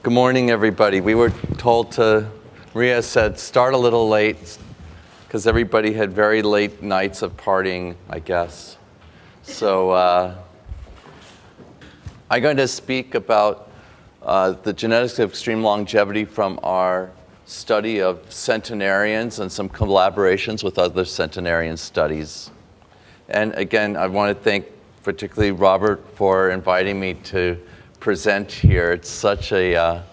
Good morning, everybody. We were told Maria said, start a little late because everybody had very late nights of partying, I guess. So I'm going to speak about the genetics of extreme longevity from our study of centenarians and some collaborations with other centenarian studies. And again, I want to thank particularly Robert for inviting me to present here. It's such a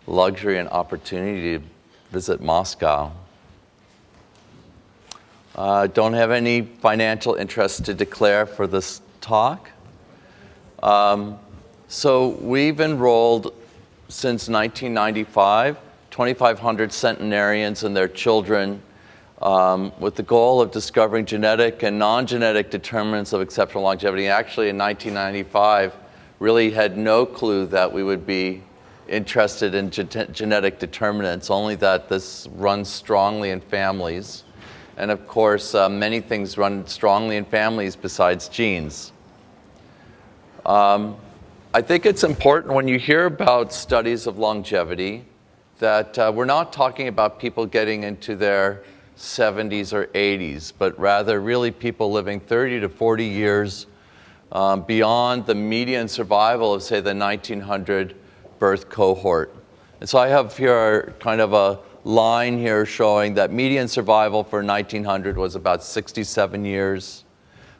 luxury and opportunity to visit Moscow. Don't have any financial interest to declare for this talk. So we've enrolled since 1995, 2,500 centenarians and their children with the goal of discovering genetic and non-genetic determinants of exceptional longevity. Actually, in 1995, really had no clue that we would be interested in genetic determinants, only that this runs strongly in families. And of course, many things run strongly in families besides genes. I think it's important when you hear about studies of longevity that we're not talking about people getting into their 70s or 80s, but rather really people living 30 to 40 years beyond the median survival of, say, the 1900 birth cohort. And so I have here kind of a line here showing that median survival for 1900 was about 67 years.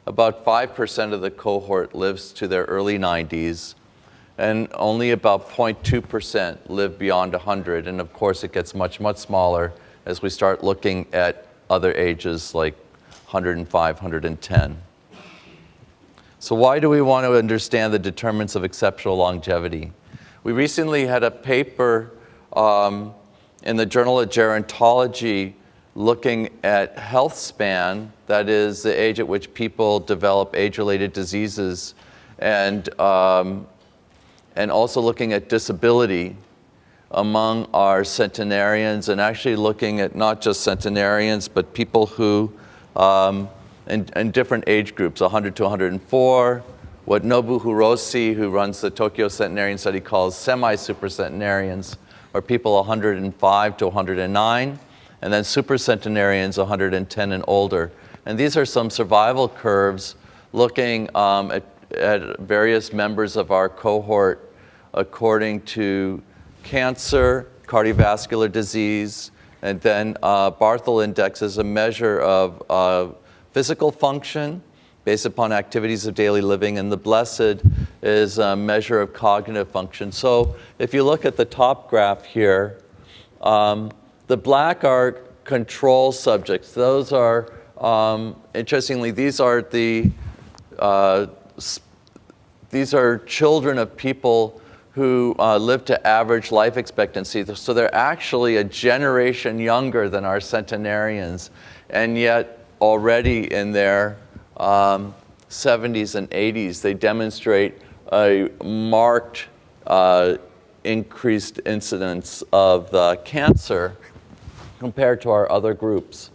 About 5% of the cohort lives to their early 90s, and only about 0.2% live beyond 100. And of course, it gets much, much smaller as we start looking at other ages like 105, 110. So why do we want to understand the determinants of exceptional longevity? We recently had a paper in the Journal of Gerontology looking at health span, that is the age at which people develop age-related diseases, and also looking at disability among our centenarians, and actually looking at not just centenarians, but people who in different age groups, 100 to 104, what Nobu Hirose, who runs the Tokyo Centenarian Study, calls semi-supercentenarians, or people 105 to 109, and then supercentenarians 110 and older. And these are some survival curves looking at various members of our cohort according to cancer, cardiovascular disease, and then Barthel Index is a measure of physical function based upon activities of daily living, and the blessed is a measure of cognitive function. So if you look at the top graph here, the black are control subjects. Those are, interestingly, these are children of people who live to average life expectancy. So they're actually a generation younger than our centenarians, and yet already in their 70s and 80s, they demonstrate a marked increased incidence of cancer compared to our other groups,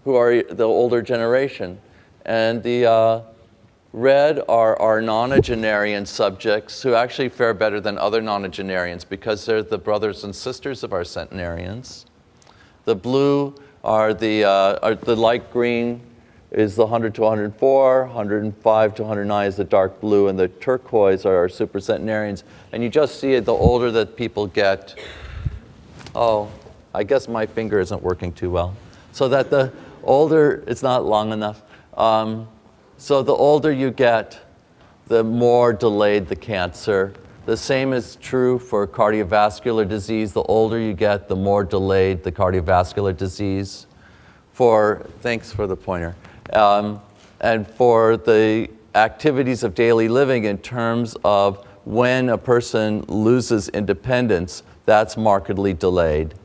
who are the older generation. And the red are our nonagenarian subjects, who actually fare better than other nonagenarians because they're the brothers and sisters of our centenarians. The blue are the light green is the 100 to 104, 105 to 109 is the dark blue, and the turquoise are our supercentenarians. And you just see it, the older that people get, I guess my finger isn't working too well. So that the older, it's not long enough. So the older you get, the more delayed the cancer. The same is true for cardiovascular disease. The older you get, the more delayed the cardiovascular disease. Thanks for the pointer. And for the activities of daily living in terms of when a person loses independence, that's markedly delayed.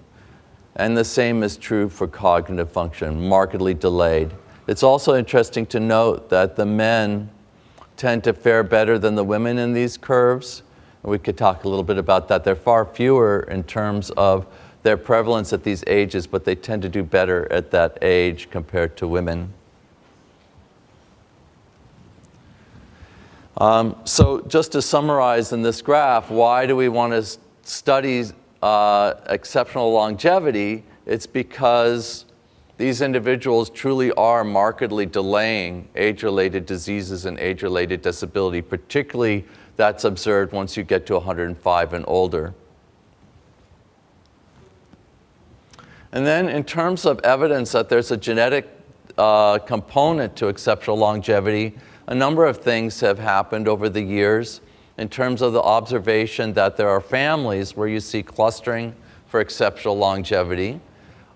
And the same is true for cognitive function, markedly delayed. It's also interesting to note that the men tend to fare better than the women in these curves. And we could talk a little bit about that. They're far fewer in terms of their prevalence at these ages, but they tend to do better at that age compared to women. So just to summarize in this graph, why do we want to study exceptional longevity, it's because these individuals truly are markedly delaying age-related diseases and age-related disability, particularly that's observed once you get to 105 and older. And then in terms of evidence that there's a genetic component to exceptional longevity, a number of things have happened over the years in terms of the observation that there are families where you see clustering for exceptional longevity.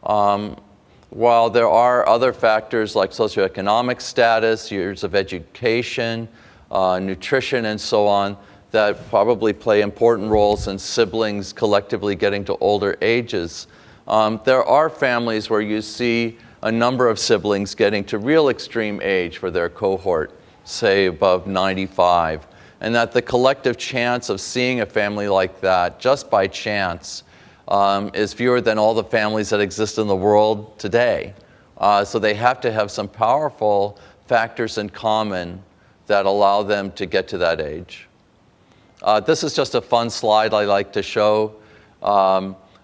While there are other factors like socioeconomic status, years of education, nutrition, and so on, that probably play important roles in siblings collectively getting to older ages, there are families where you see a number of siblings getting to real extreme age for their cohort, say above 95, and that the collective chance of seeing a family like that just by chance is fewer than all the families that exist in the world today. So they have to have some powerful factors in common that allow them to get to that age. This is just a fun slide I like to show,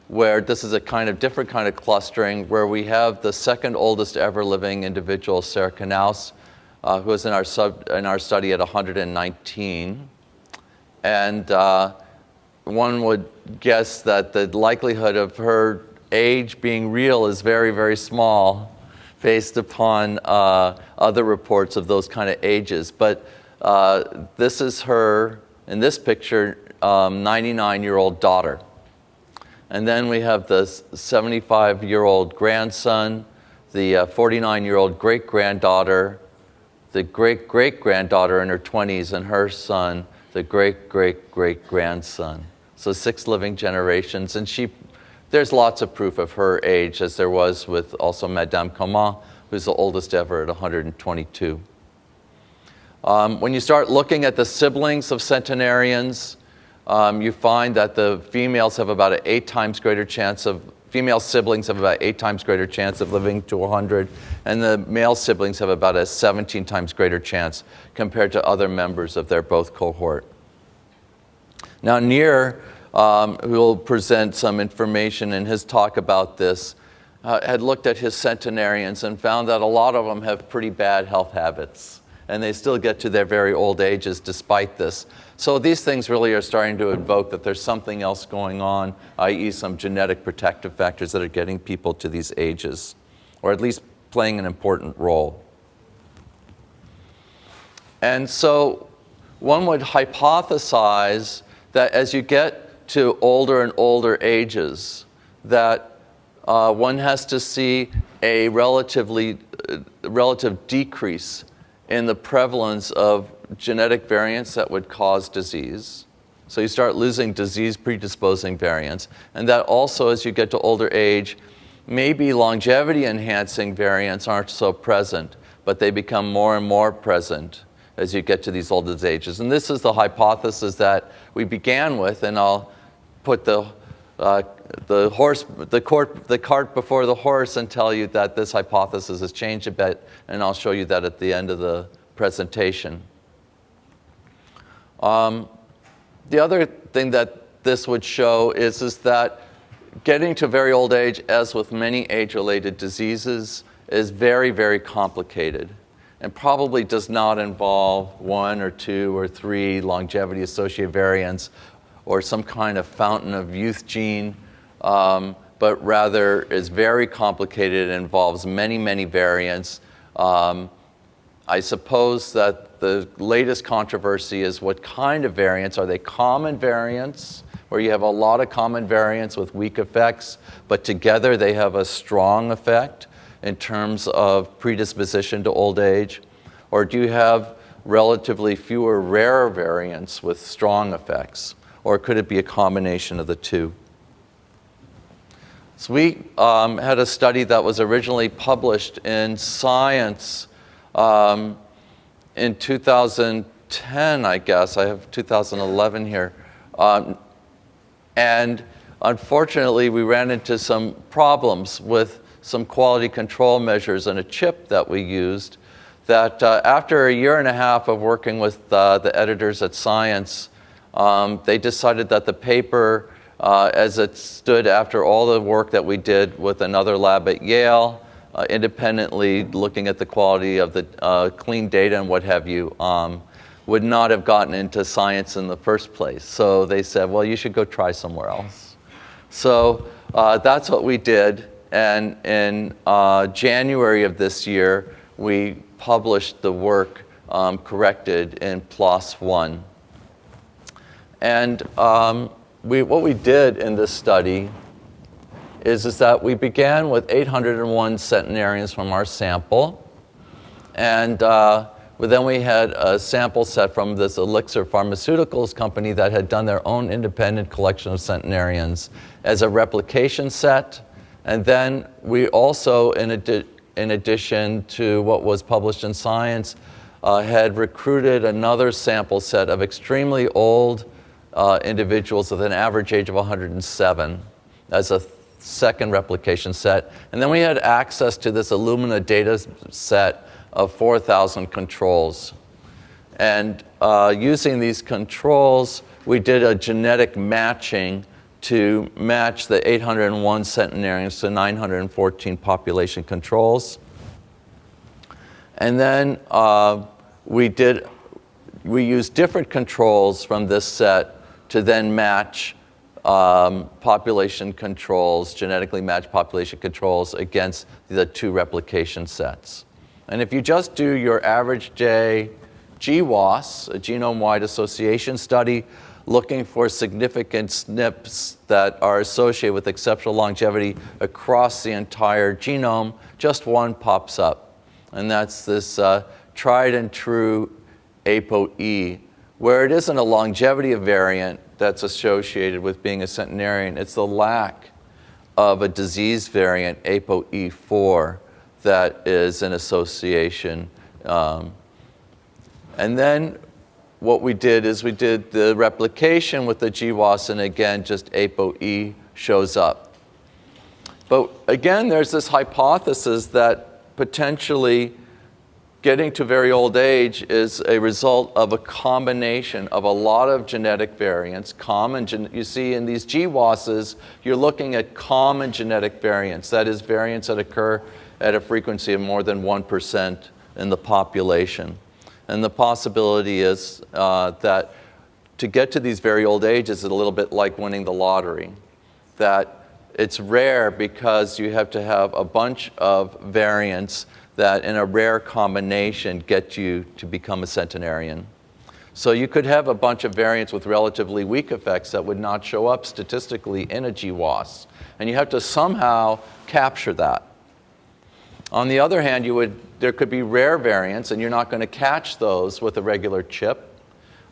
where this is a different kind of clustering, where we have the second oldest ever living individual, Sarah Knaus, who was in our study at 119. And one would guess that the likelihood of her age being real is very, very small based upon other reports of those kind of ages. But this is her, in this picture, 99-year-old daughter. And then we have the 75-year-old grandson, the 49-year-old great-granddaughter, the great-great-granddaughter in her 20s, and her son, the great-great-great-grandson. So 6 living generations, and there's lots of proof of her age, as there was with also Madame Comment, who's the oldest ever at 122. When you start looking at the siblings of centenarians, you find that the females have about an 8 times greater chance of, female siblings have about 8 times greater chance of living to 100, and the male siblings have about a 17 times greater chance compared to other members of their both cohort. Now, Neer, who will present some information in his talk about this, had looked at his centenarians and found that a lot of them have pretty bad health habits, and they still get to their very old ages despite this. So these things really are starting to invoke that there's something else going on, i.e. some genetic protective factors that are getting people to these ages, or at least playing an important role. And so one would hypothesize that as you get to older and older ages, that one has to see a relative decrease in the prevalence of genetic variants that would cause disease. So you start losing disease predisposing variants. And that also, as you get to older age, maybe longevity enhancing variants aren't so present, but they become more and more present as you get to these older ages. And this is the hypothesis that we began with, and I'll put the cart before the horse and tell you that this hypothesis has changed a bit, and I'll show you that at the end of the presentation. The other thing that this would show is that getting to very old age, as with many age-related diseases, is very, very complicated and probably does not involve 1 or 2 or 3 longevity-associated variants or some kind of fountain of youth gene, but rather is very complicated and involves many, many variants. I suppose that the latest controversy is what kind of variants. Are they common variants, where you have a lot of common variants with weak effects, but together they have a strong effect in terms of predisposition to old age? Or do you have relatively fewer rare variants with strong effects? Or could it be a combination of the two? So we had a study that was originally published in Science in 2010, I guess. I have 2011 here. And unfortunately, we ran into some problems with some quality control measures and a chip that we used that after a year and a half of working with the editors at Science, they decided that the paper as it stood after all the work that we did with another lab at Yale, independently looking at the quality of the clean data and what have you, would not have gotten into science in the first place. So they said, well, you should go try somewhere else. So that's what we did. And in January of this year, we published the work corrected in PLOS One. And what we did in this study is that we began with 801 centenarians from our sample. And then we had a sample set from this Elixir Pharmaceuticals company that had done their own independent collection of centenarians as a replication set. And then we also, in addition to what was published in Science, had recruited another sample set of extremely old individuals with an average age of 107 as a second replication set. And then we had access to this Illumina data set of 4,000 controls. And using these controls, we did a genetic matching to match the 801 centenarians to 914 population controls. And then we used different controls from this set to then match population controls, genetically matched population controls against the two replication sets. And if you just do your average day GWAS, a genome-wide association study, looking for significant SNPs that are associated with exceptional longevity across the entire genome, just one pops up. And that's this tried and true ApoE, where it isn't a longevity variant that's associated with being a centenarian. It's the lack of a disease variant, ApoE4, that is an association. And then what we did is we did the replication with the GWAS, and again, just ApoE shows up. But again, there's this hypothesis that potentially getting to very old age is a result of a combination of a lot of genetic variants. You see in these GWASs, you're looking at common genetic variants, that is, variants that occur at a frequency of more than 1% in the population. And the possibility is that to get to these very old ages is a little bit like winning the lottery. That it's rare because you have to have a bunch of variants that in a rare combination get you to become a centenarian. So you could have a bunch of variants with relatively weak effects that would not show up statistically in a GWAS. And you have to somehow capture that. On the other hand, there could be rare variants, and you're not going to catch those with a regular chip.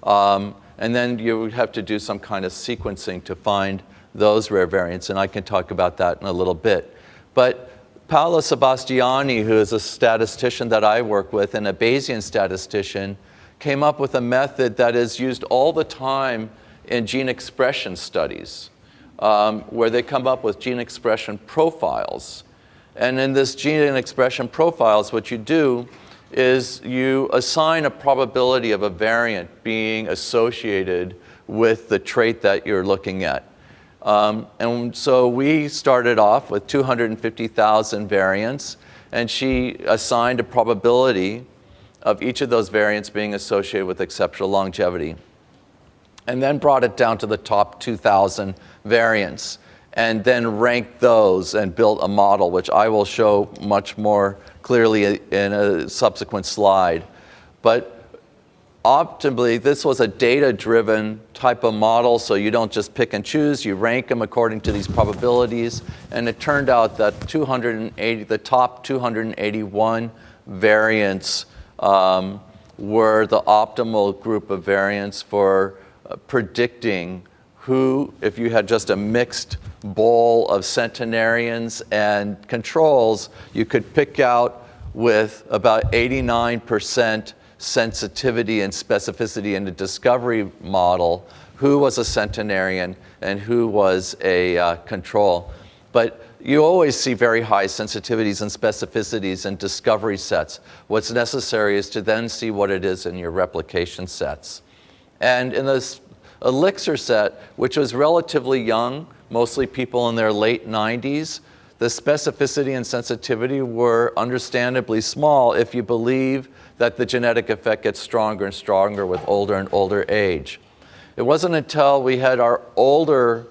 And then you would have to do some kind of sequencing to find those rare variants, and I can talk about that in a little bit. But Paolo Sebastiani, who is a statistician that I work with and a Bayesian statistician, came up with a method that is used all the time in gene expression studies, where they come up with gene expression profiles. And in this gene expression profiles, what you do is you assign a probability of a variant being associated with the trait that you're looking at. And so we started off with 250,000 variants, and she assigned a probability of each of those variants being associated with exceptional longevity, and then brought it down to the top 2,000 variants, and then ranked those and built a model, which I will show much more clearly in a subsequent slide. But optimally, this was a data-driven type of model, so you don't just pick and choose, you rank them according to these probabilities, and it turned out that the top 281 variants were the optimal group of variants for predicting who, if you had just a mixed bowl of centenarians and controls, you could pick out with about 89% sensitivity and specificity in the discovery model who was a centenarian and who was a control. But you always see very high sensitivities and specificities in discovery sets. What's necessary is to then see what it is in your replication sets. And in this elixir set, which was relatively young, mostly people in their late 90s, the specificity and sensitivity were understandably small if you believe that the genetic effect gets stronger and stronger with older and older age. It wasn't until we had our older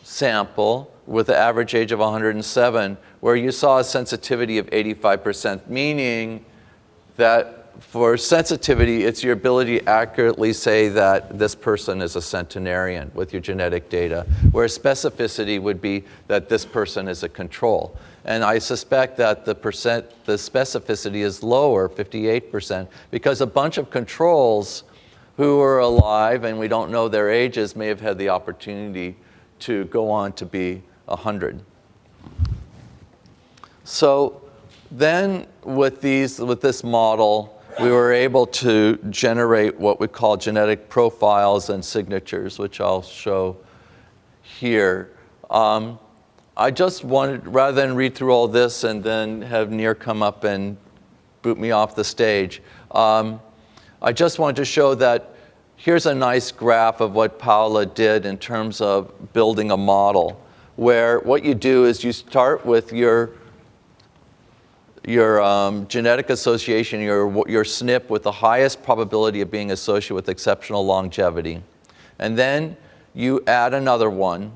sample with the average age of 107 where you saw a sensitivity of 85%, meaning that for sensitivity, it's your ability to accurately say that this person is a centenarian with your genetic data, whereas specificity would be that this person is a control. And I suspect that the specificity is lower, 58%, because a bunch of controls who are alive and we don't know their ages may have had the opportunity to go on to be 100. So then with this model, we were able to generate what we call genetic profiles and signatures, which I'll show here. I just wanted, rather than read through all this and then have Nir come up and boot me off the stage, I just wanted to show that here's a nice graph of what Paula did in terms of building a model, where what you do is you start with your genetic association, your SNP with the highest probability of being associated with exceptional longevity. And then you add another one,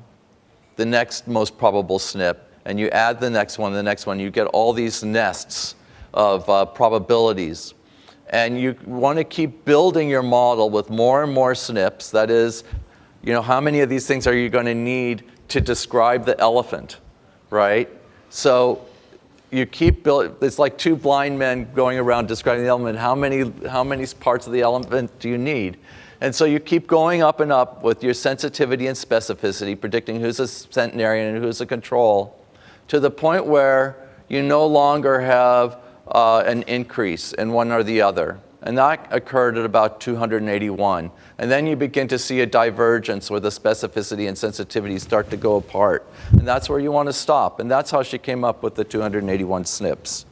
the next most probable SNP, and you add the next one, you get all these nests of probabilities. And you want to keep building your model with more and more SNPs. That is, how many of these things are you going to need to describe the elephant, right? So you keep building. It's like two blind men going around describing the elephant. How many parts of the elephant do you need? And so you keep going up and up with your sensitivity and specificity, predicting who's a centenarian and who's a control, to the point where you no longer have an increase in one or the other. And that occurred at about 281. And then you begin to see a divergence where the specificity and sensitivity start to go apart. And that's where you want to stop. And that's how she came up with the 281 SNPs.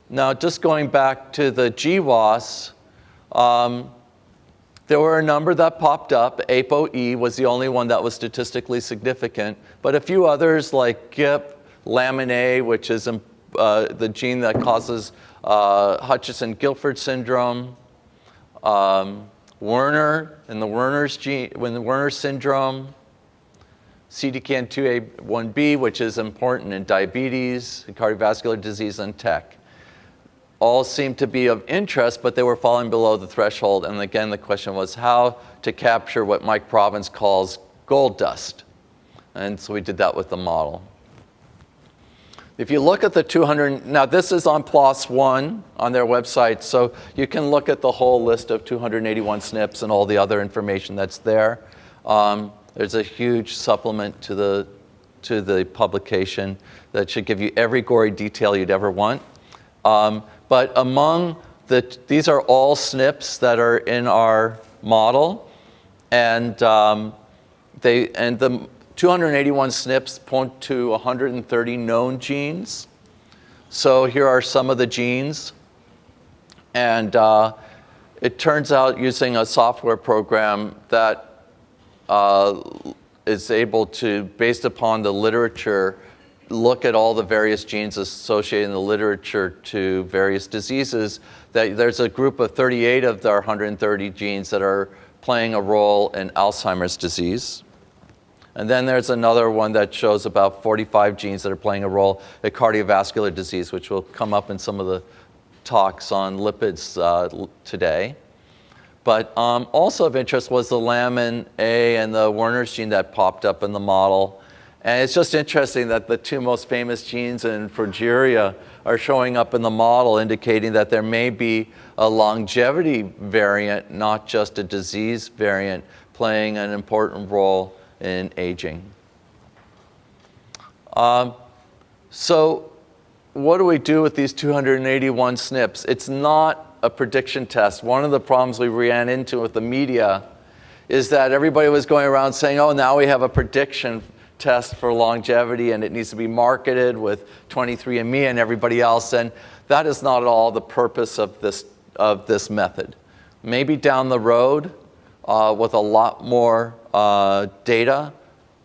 Now, just going back to the GWAS, there were a number that popped up. ApoE was the only one that was statistically significant. But a few others like GIP, lamin A, which is the gene that causes Hutchinson-Gilford syndrome, Werner and the Werner syndrome, CDKN2A1B, which is important in diabetes, cardiovascular disease, and tech. All seemed to be of interest, but they were falling below the threshold. And again, the question was how to capture what Mike Province calls gold dust. And so we did that with the model. If you look at the 200, now this is on PLOS One on their website, so you can look at the whole list of 281 SNPs and all the other information that's there. There's a huge supplement to the publication that should give you every gory detail you'd ever want. But among these are all SNPs that are in our model, and the 281 SNPs point to 130 known genes. So here are some of the genes. And it turns out using a software program that is able to, based upon the literature, look at all the various genes associated in the literature to various diseases, that there's a group of 38 of our 130 genes that are playing a role in Alzheimer's disease. And then there's another one that shows about 45 genes that are playing a role in cardiovascular disease, which will come up in some of the talks on lipids today. But also of interest was the lamin A and the Werner's gene that popped up in the model. And it's just interesting that the two most famous genes in progeria are showing up in the model, indicating that there may be a longevity variant, not just a disease variant, playing an important role in aging. So what do we do with these 281 SNPs? It's not a prediction test. One of the problems we ran into with the media is that everybody was going around saying, oh, now we have a prediction test for longevity and it needs to be marketed with 23andMe and everybody else. And that is not at all the purpose of this method. Maybe down the road, with a lot more data,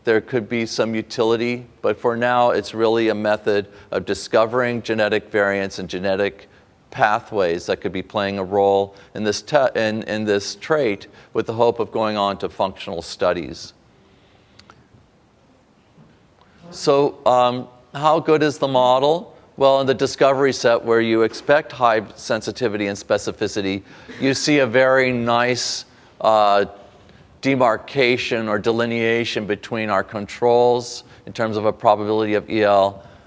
there could be some utility, but for now, it's really a method of discovering genetic variants and genetic pathways that could be playing a role in this, in this trait with the hope of going on to functional studies. So how good is the model? Well, in the discovery set where you expect high sensitivity and specificity, you see a very nice demarcation or delineation between our controls in terms of a probability of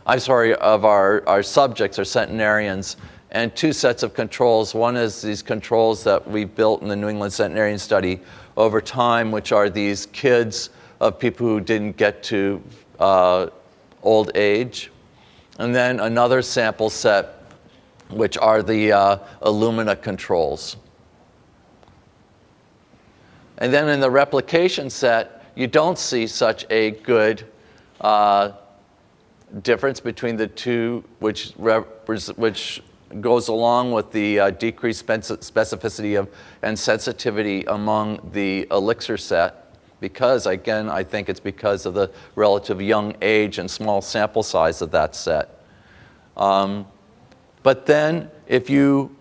of our subjects or centenarians, and two sets of controls. One is these controls that we built in the New England Centenarian Study over time, which are these kids of people who didn't get to old age. And then another sample set, which are the Illumina controls. And then in the replication set, you don't see such a good difference between the two, which goes along with the decreased specificity and sensitivity among the elixir set, because, again, I think it's because of the relative young age and small sample size of that set. But then if you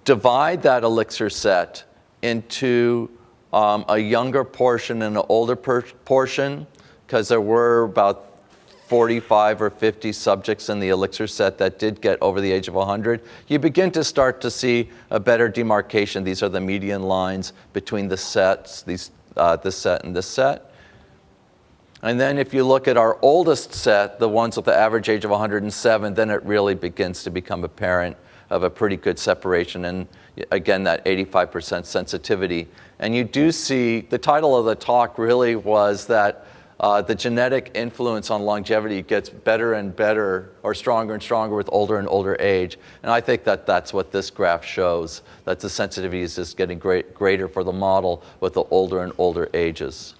divide that elixir set into a younger portion and an older portion, because there were about 45 or 50 subjects in the elixir set that did get over the age of 100, you begin to start to see a better demarcation. These are the median lines between the sets, this set and this set. And then if you look at our oldest set, the ones with the average age of 107, then it really begins to become apparent of a pretty good separation, and again, that 85% sensitivity. And you do see, the title of the talk really was that the genetic influence on longevity gets better and better, or stronger and stronger with older and older age. And I think that that's what this graph shows, that the sensitivity is just getting greater for the model with the older and older ages.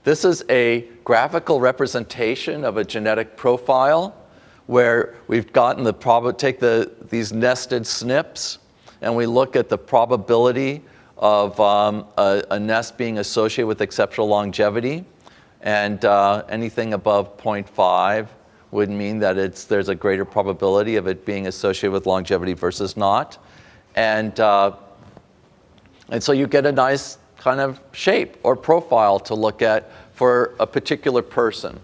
This is a graphical representation of a genetic profile where we've gotten these nested SNPs, and we look at the probability of a nest being associated with exceptional longevity, and anything above 0.5 would mean that there's a greater probability of it being associated with longevity versus not, and so you get a nice kind of shape or profile to look at for a particular person.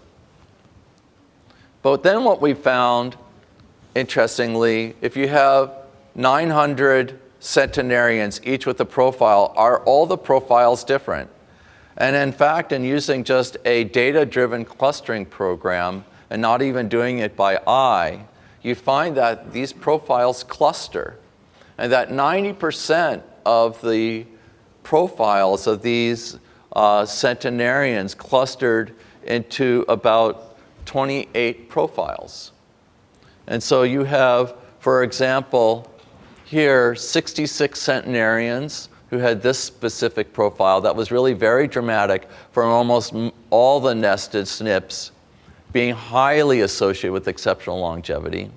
But then what we found, interestingly, if you have 900 centenarians, each with a profile, are all the profiles different? And in fact, in using just a data-driven clustering program, and not even doing it by eye, you find that these profiles cluster, and that 90% of the profiles of these centenarians clustered into about 28 profiles. And so you have, for example, here 66 centenarians who had this specific profile that was really very dramatic for almost all the nested SNPs being highly associated with exceptional longevity.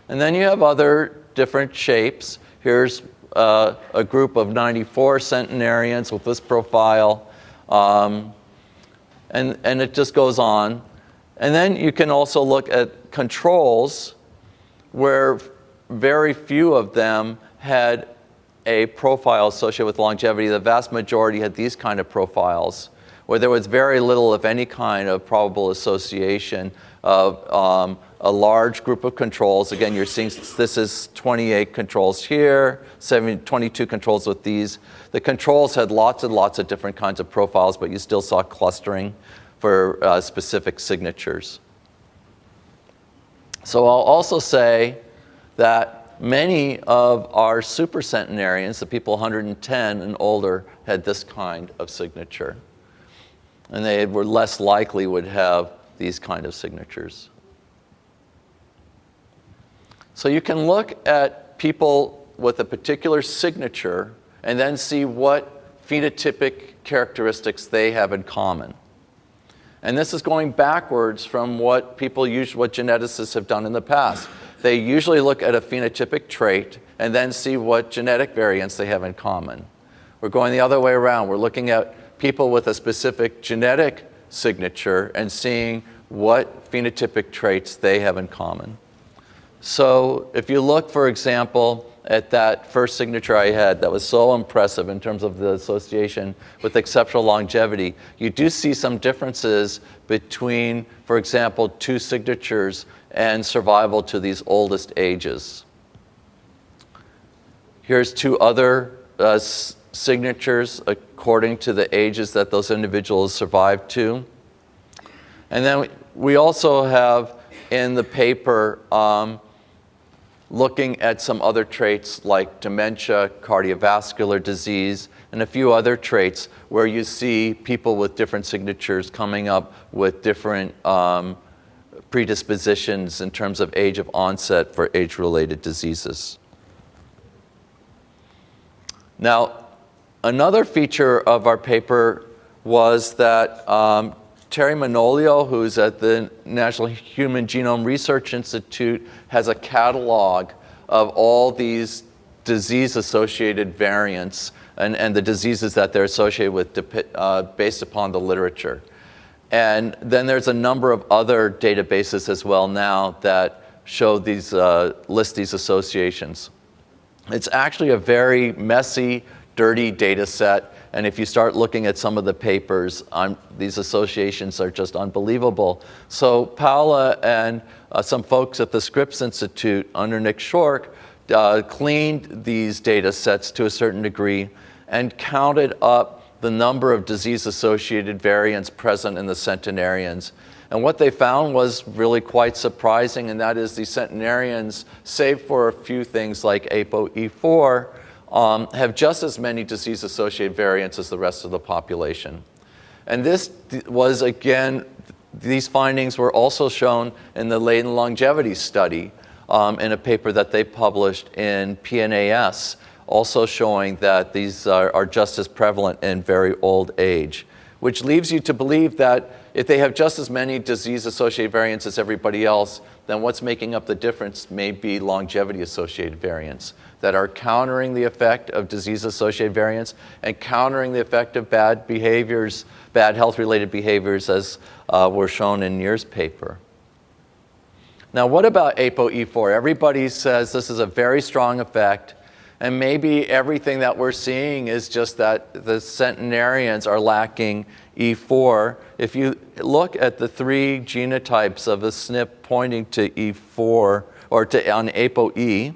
And then you have other different shapes. Here's a group of 94 centenarians with this profile, and it just goes on. And then you can also look at controls where very few of them had a profile associated with longevity. The vast majority had these kind of profiles where there was very little, if any, kind of probable association of a large group of controls. Again, you're seeing this is 28 controls here, 22 controls with these. The controls had lots and lots of different kinds of profiles, but you still saw clustering for specific signatures. So I'll also say that many of our supercentenarians, the people 110 and older, had this kind of signature. And they were less likely would have these kind of signatures. So you can look at people with a particular signature and then see what phenotypic characteristics they have in common. And this is going backwards from what geneticists have done in the past. They usually look at a phenotypic trait and then see what genetic variants they have in common. We're going the other way around. We're looking at people with a specific genetic signature and seeing what phenotypic traits they have in common. So if you look, for example, at that first signature I had that was so impressive in terms of the association with exceptional longevity, you do see some differences between, for example, two signatures and survival to these oldest ages. Here's two other signatures according to the ages that those individuals survived to. And then we also have in the paper looking at some other traits like dementia, cardiovascular disease, and a few other traits where you see people with different signatures coming up with different predispositions in terms of age of onset for age-related diseases. Now, another feature of our paper was that Terry Manolio, who's at the National Human Genome Research Institute, has a catalog of all these disease-associated variants and the diseases that they're associated with based upon the literature. And then there's a number of other databases as well now that show these, list these associations. It's actually a very messy, dirty data set. And if you start looking at some of the papers, these associations are just unbelievable. So Paula and some folks at the Scripps Institute under Nick Shork cleaned these data sets to a certain degree and counted up the number of disease-associated variants present in the centenarians. And what they found was really quite surprising, and that is the centenarians, save for a few things like ApoE4, have just as many disease-associated variants as the rest of the population. And this was, again, these findings were also shown in the latent longevity study in a paper that they published in PNAS, also showing that these are just as prevalent in very old age, which leaves you to believe that if they have just as many disease-associated variants as everybody else, then what's making up the difference may be longevity-associated variants that are countering the effect of disease-associated variants and countering the effect of bad behaviors, bad health-related behaviors, as were shown in Nier's paper. Now, what about ApoE4? Everybody says this is a very strong effect, and maybe everything that we're seeing is just that the centenarians are lacking E4. If you look at the three genotypes of a SNP pointing to E4, or on ApoE,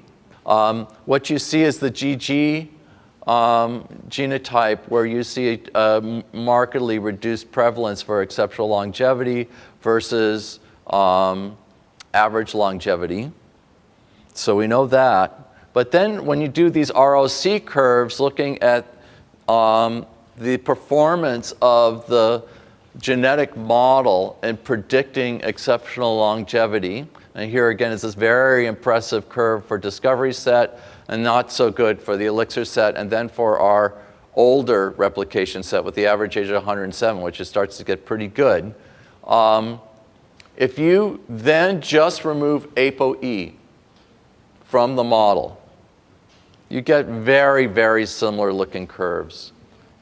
what you see is the GG genotype, where you see a markedly reduced prevalence for exceptional longevity versus average longevity. So we know that. But then when you do these ROC curves looking at the performance of the genetic model in predicting exceptional longevity, and here again is this very impressive curve for discovery set and not so good for the elixir set, and then for our older replication set with the average age of 107, which starts to get pretty good. If you then just remove ApoE from the model, you get very, very similar looking curves.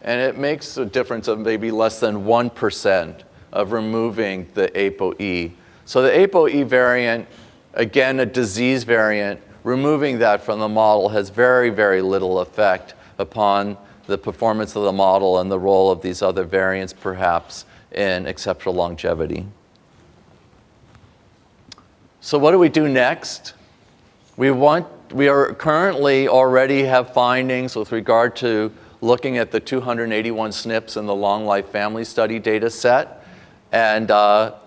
And it makes a difference of maybe less than 1% of removing the ApoE. So the ApoE variant, again, a disease variant, removing that from the model has very, very little effect upon the performance of the model and the role of these other variants, perhaps, in exceptional longevity. So what do we do next? We are currently already have findings with regard to looking at the 281 SNPs in the Long Life Family Study data set. And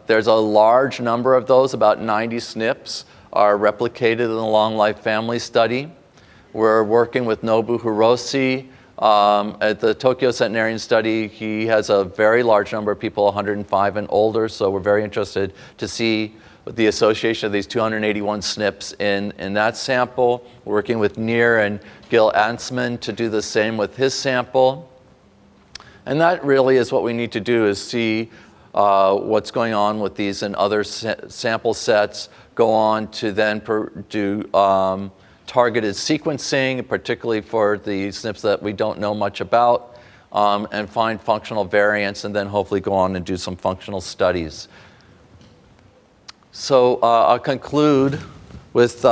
there's a large number of those, about 90 SNPs are replicated in the Long Life Family Study. We're working with Nobu Hiroshi at the Tokyo Centenarian Study. He has a very large number of people, 105 and older, so we're very interested to see the association of these 281 SNPs in that sample. We're working with Nier and Gil Ansman to do the same with his sample. And that really is what we need to do, is see what's going on with these and other sample sets, go on to then do targeted sequencing, particularly for the SNPs that we don't know much about, and find functional variants, and then hopefully go on and do some functional studies. So I'll conclude with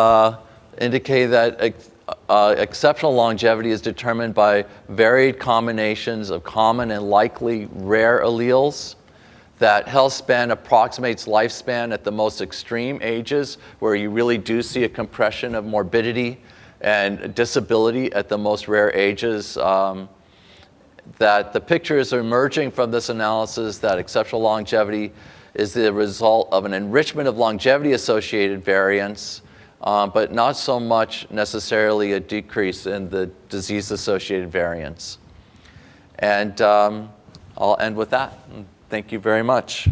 indicating that exceptional longevity is determined by varied combinations of common and likely rare alleles, that health span approximates lifespan at the most extreme ages, where you really do see a compression of morbidity and disability at the most rare ages, that the pictures are emerging from this analysis that exceptional longevity is the result of an enrichment of longevity-associated variants, but not so much necessarily a decrease in the disease-associated variants. And I'll end with that. Thank you very much.